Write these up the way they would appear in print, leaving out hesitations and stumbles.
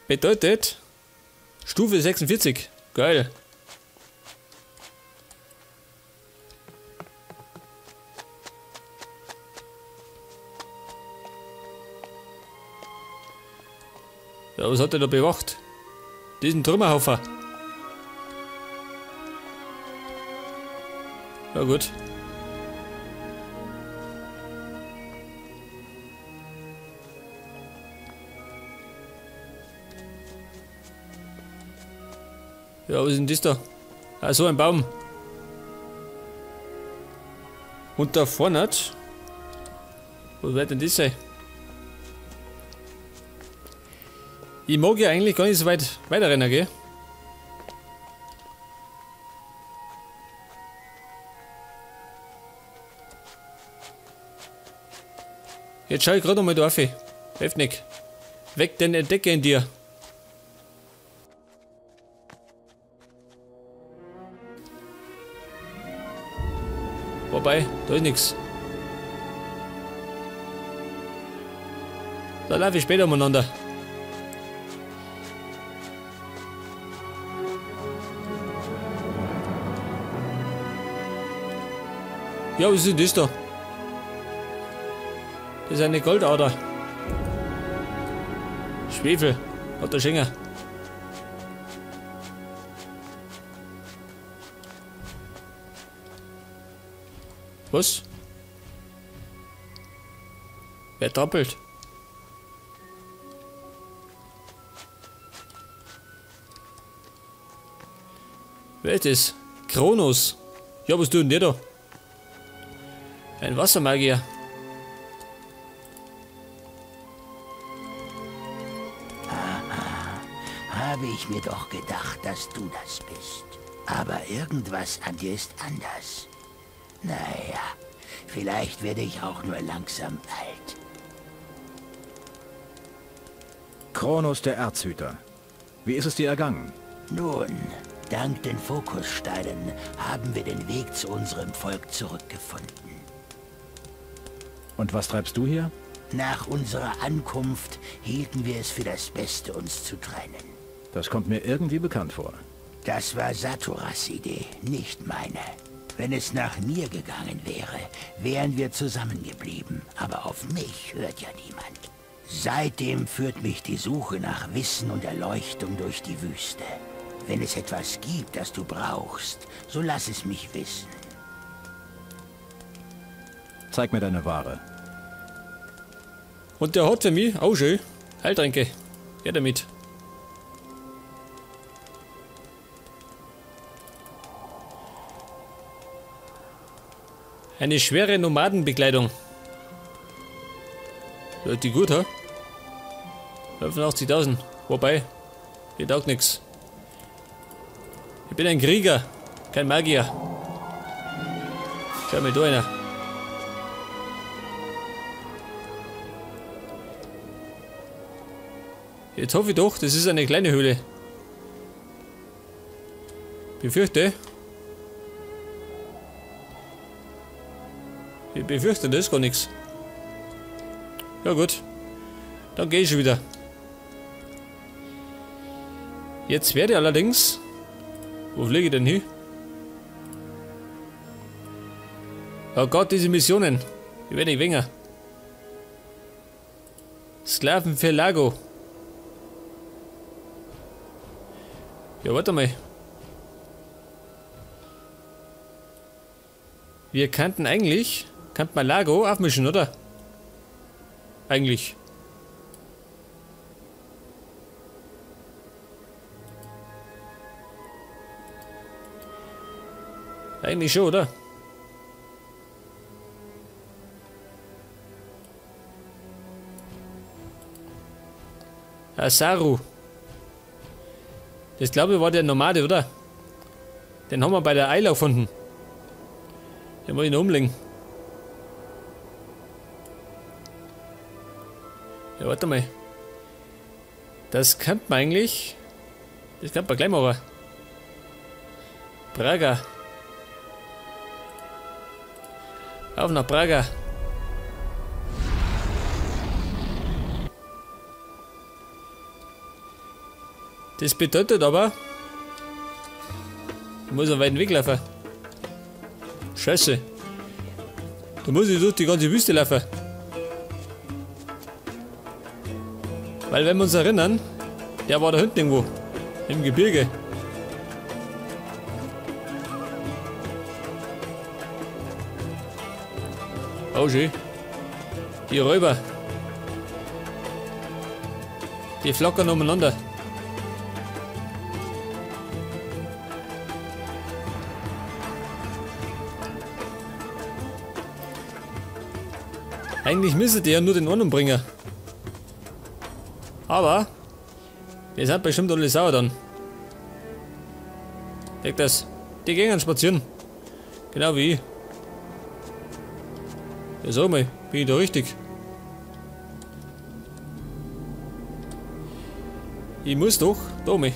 Bedeutet Stufe 46. Geil. Ja, was hat er da bewacht? Diesen Trümmerhaufen. Ja gut. Ja, was ist denn das da? Ah, so ein Baum. Und da vorne, was wird denn das sein? Ich mag ja eigentlich gar nicht so weit weiterrennen, gell? Jetzt schau ich gerade nochmal da rauf. Hilft nicht. Weg den Entdecker in dir. Wobei, da ist nichts. Da laufe ich später umeinander. Ja, was ist denn das da? Das ist eine Goldader. Schwefel. Hat der Schenker. Was? Wer trappelt? Wer ist das? Kronos. Ja, was tut denn der da? Ein Wassermagier. Habe ich mir doch gedacht, dass du das bist. Aber irgendwas an dir ist anders. Naja, vielleicht werde ich auch nur langsam alt. Kronos der Erzhüter. Wie ist es dir ergangen? Nun, dank den Fokussteinen haben wir den Weg zu unserem Volk zurückgefunden. Und was treibst du hier? Nach unserer Ankunft hielten wir es für das Beste, uns zu trennen. Das kommt mir irgendwie bekannt vor. Das war Saturas Idee, nicht meine. Wenn es nach mir gegangen wäre, wären wir zusammengeblieben. Aber auf mich hört ja niemand. Seitdem führt mich die Suche nach Wissen und Erleuchtung durch die Wüste. Wenn es etwas gibt, das du brauchst, so lass es mich wissen. Zeig mir deine Ware. Und der hat für mich auch schön Heiltränke. Ja, damit. Eine schwere Nomadenbekleidung. Hört die gut, ha? 85.000. Wobei, hier taugt nichts. Ich bin ein Krieger, kein Magier. Schau mal da einer. Jetzt hoffe ich doch, das ist eine kleine Höhle. Befürchte. Ich befürchte, das ist gar nichts. Ja gut. Dann gehe ich schon wieder. Jetzt werde ich allerdings... Wo fliege ich denn hin? Oh Gott, diese Missionen. Die werde ich weniger. Sklaven für Lago. Ja, warte mal. Wir kannten man Lago aufmischen, oder? Eigentlich. Eigentlich schon, oder? Asaru. Das glaube ich war der Nomade, oder? Den haben wir bei der Eile gefunden. Den muss ich noch umlegen. Ja, warte mal. Das kann man eigentlich... Das kann man gleich machen. Praga. Auf nach Praga. Das bedeutet aber, ich muss einen weiten Weg laufen. Scheiße. Da muss ich durch die ganze Wüste laufen. Weil wenn wir uns erinnern, der war da hinten irgendwo. Im Gebirge. Oh schön. Die Räuber. Die flackern umeinander. Eigentlich müsste der ja nur den einen bringen. Aber wir sind bestimmt alle sauer dann. Weg das. Die gehen spazieren. Genau wie ich. Ja, sag mal, bin ich da richtig? Ich muss doch da mal.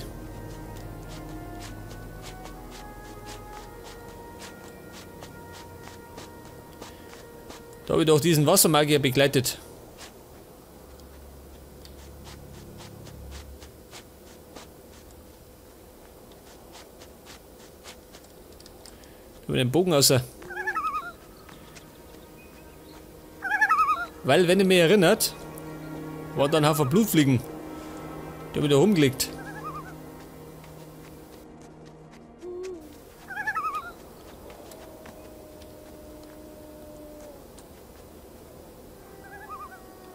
Da habe ich doch diesen Wassermagier begleitet. Über den Bogen raus. Weil, wenn ihr mich erinnert, war da ein Haufen Blutfliegen. Die haben wieder rumgelegt.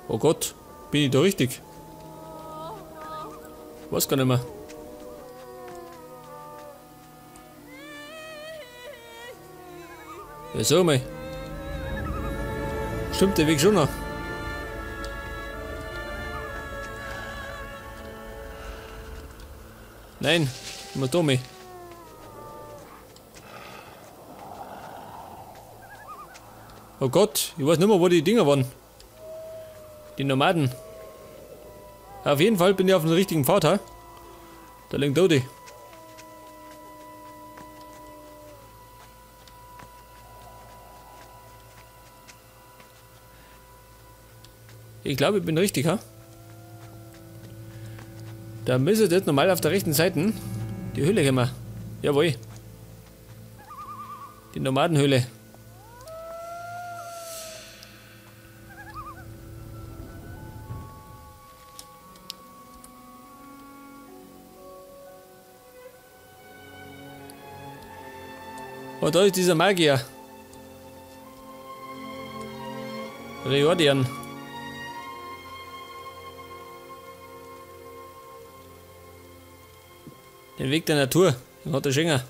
Oh Gott, bin ich da richtig? Weiß gar nicht mehr. Ja, sag mal. Stimmt der Weg schon noch? Nein, immer Tommy. Oh Gott, ich weiß nicht mehr, wo die Dinger waren. Die Nomaden. Auf jeden Fall bin ich auf dem richtigen Pfad, ha? Da liegt Dodi. Ich glaube, ich bin richtig, ha? Da müsste jetzt normal auf der rechten Seite die Höhle kommen. Jawohl. Die Nomadenhöhle. Und da ist dieser Magier. Riordan. Den Weg der Natur, den hat der Schenker.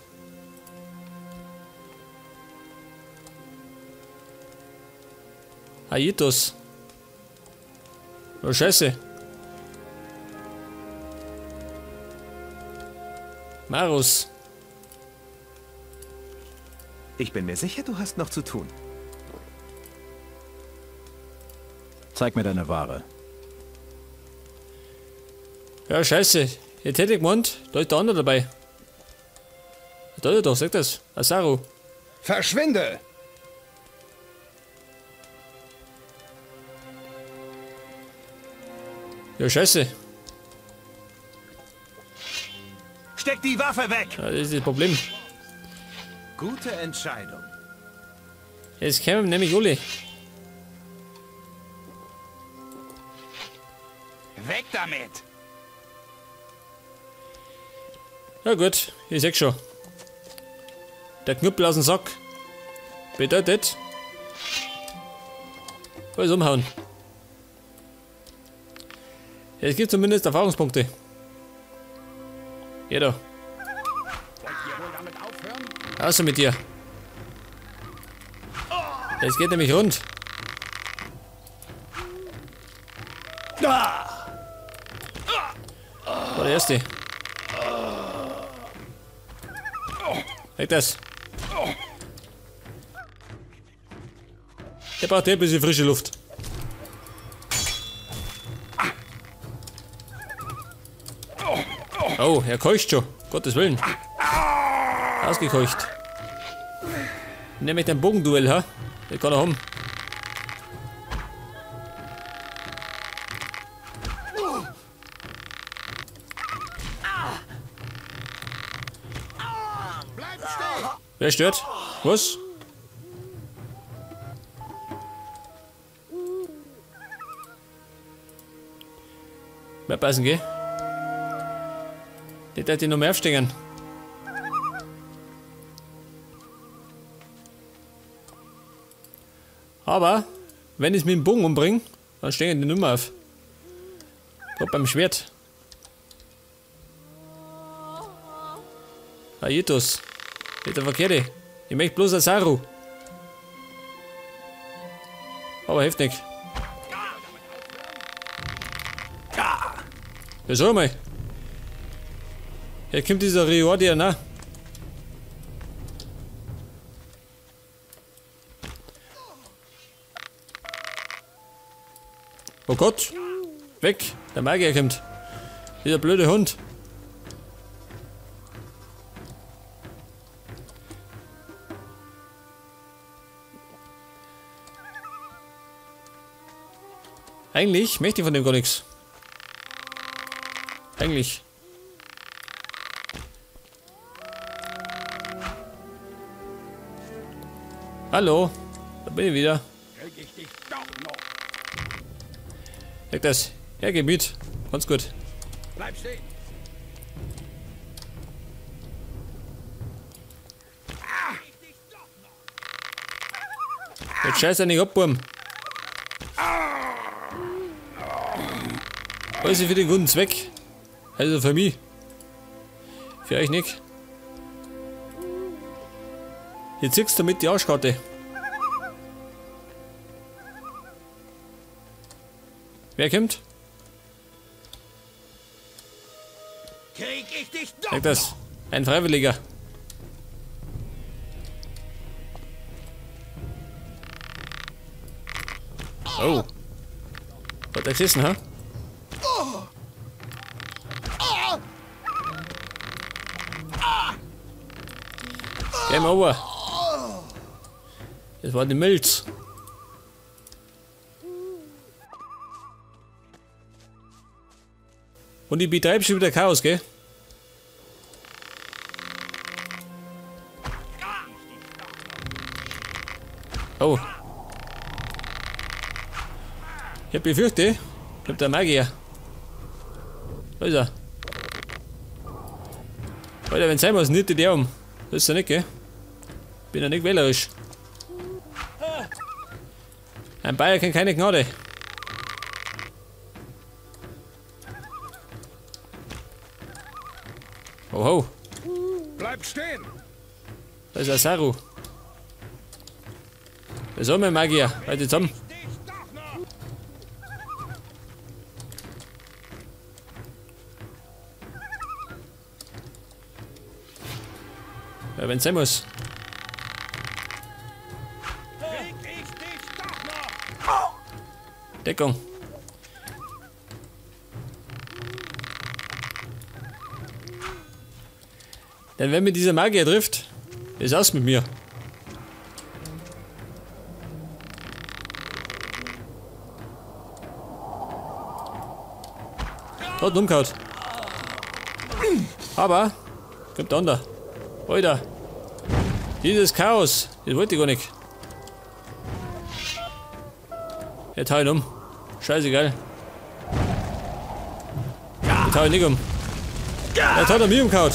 Aitos. Oh Scheiße. Marus. Ich bin mir sicher, du hast noch zu tun. Zeig mir deine Ware. Ja, scheiße. Jetzt hätte ich gemeint, da ist der andere dabei. Da ist er doch, sag das. Asaru. Verschwinde! Ja, scheiße. Steck die Waffe weg! Ja, das ist das Problem. Gute Entscheidung. Jetzt kämen wir nämlich alle. Weg damit! Ja gut, ich seh's schon. Der Knüppel aus dem Sack. Bedeutet, alles umhauen. Es gibt zumindest Erfahrungspunkte. Jeder. Außer mit dir. Es geht nämlich rund. War der erste. Weg das. Der braucht ein bisschen frische Luft. Oh, er keucht schon. Gottes Willen. Ausgekeucht. Nehme ich den Bogenduell, ha? Den kann er haben. Wer stört? Was? Mehr passen, gell? Nicht, dass die noch mehr aufstehen. Aber, wenn ich es mit dem Bogen umbringe, dann stehen die nicht mehr auf. Gerade beim Schwert. Aietos. Nicht der Verkehrte. Ich möchte bloß ein Saru. Aber hilft nicht. Ja, schau mal. Hier kommt dieser Reward ja nach. Oh Gott. Weg. Der Magier kommt. Dieser blöde Hund. Eigentlich möchte ich von dem gar nichts. Eigentlich. Hallo, da bin ich wieder. Weg das. Ja, geh mit. Ganz gut. Bleib stehen. Jetzt scheiß nicht ab, Burm. Alles für den guten Zweck. Also für mich. Für euch nicht. Jetzt ziehst du mit die Arschkarte. Wer kommt? Krieg ich dich doch. Sag das. Ein Freiwilliger. Oh. Hat er geschissen, ha? Game over. Das war die Milz. Und ich betreibe schon wieder Chaos, gell? Oh. Ich hab befürchtet, ich hab der Magier. Wo ist er? Alter, wenn sein muss, nicht die um. Das ist er nicht, gell? Bin ja nicht wählerisch. Ein Bayer kennt keine Gnade. Oho. Bleib stehen. Da ist ein Saru. Was haben wir, Magier? Halt zusammen. Ja, wenn es sein muss. Deckung. Denn wenn mir dieser Magier trifft, ist aus mit mir. Dort umgehauen. Aber, kommt der andere. Alter. Dieses Chaos, das wollte ich gar nicht. Jetzt hau ihn um. Scheißegal. Jetzt hau ihn nicht um. Jetzt hat er mich umgehauen.